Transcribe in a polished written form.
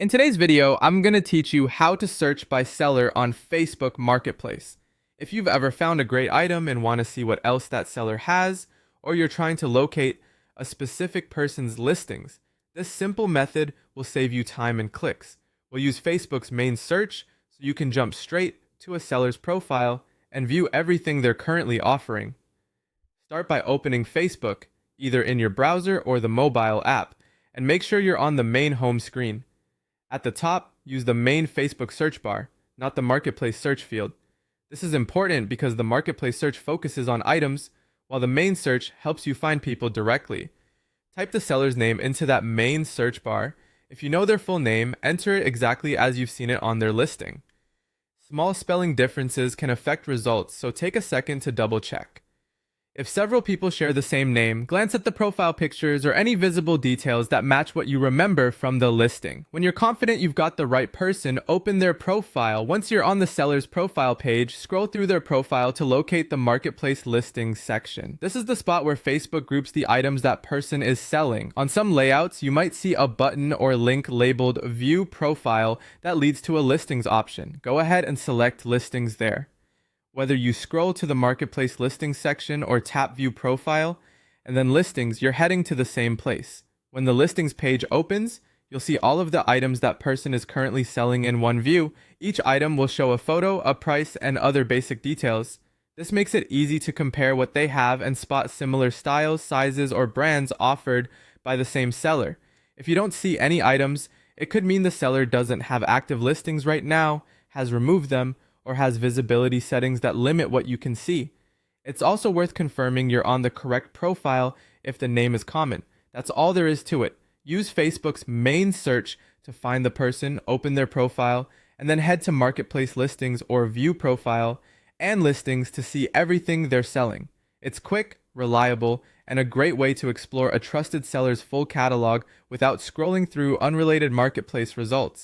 In today's video, I'm going to teach you how to search by seller on Facebook Marketplace. If you've ever found a great item and want to see what else that seller has, or you're trying to locate a specific person's listings, this simple method will save you time and clicks. We'll use Facebook's main search so you can jump straight to a seller's profile and view everything they're currently offering. Start by opening Facebook, either in your browser or the mobile app, and make sure you're on the main home screen. At the top, use the main Facebook search bar, not the Marketplace search field. This is important because the Marketplace search focuses on items, while the main search helps you find people directly. Type the seller's name into that main search bar. If you know their full name, enter it exactly as you've seen it on their listing. Small spelling differences can affect results, so take a second to double check. If several people share the same name, glance at the profile pictures or any visible details that match what you remember from the listing. When you're confident you've got the right person, open their profile. Once you're on the seller's profile page, scroll through their profile to locate the Marketplace listings section. This is the spot where Facebook groups the items that person is selling. On some layouts, you might see a button or link labeled View Profile that leads to a listings option. Go ahead and select listings there. Whether you scroll to the Marketplace listings section or tap View Profile, and then Listings, you're heading to the same place. When the listings page opens, you'll see all of the items that person is currently selling in one view. Each item will show a photo, a price, and other basic details. This makes it easy to compare what they have and spot similar styles, sizes, or brands offered by the same seller. If you don't see any items, it could mean the seller doesn't have active listings right now, has removed them, or has visibility settings that limit what you can see. It's also worth confirming you're on the correct profile if the name is common. That's all there is to it. Use Facebook's main search to find the person, open their profile, and then head to Marketplace listings or View Profile and listings to see everything they're selling. It's quick, reliable, and a great way to explore a trusted seller's full catalog without scrolling through unrelated Marketplace results.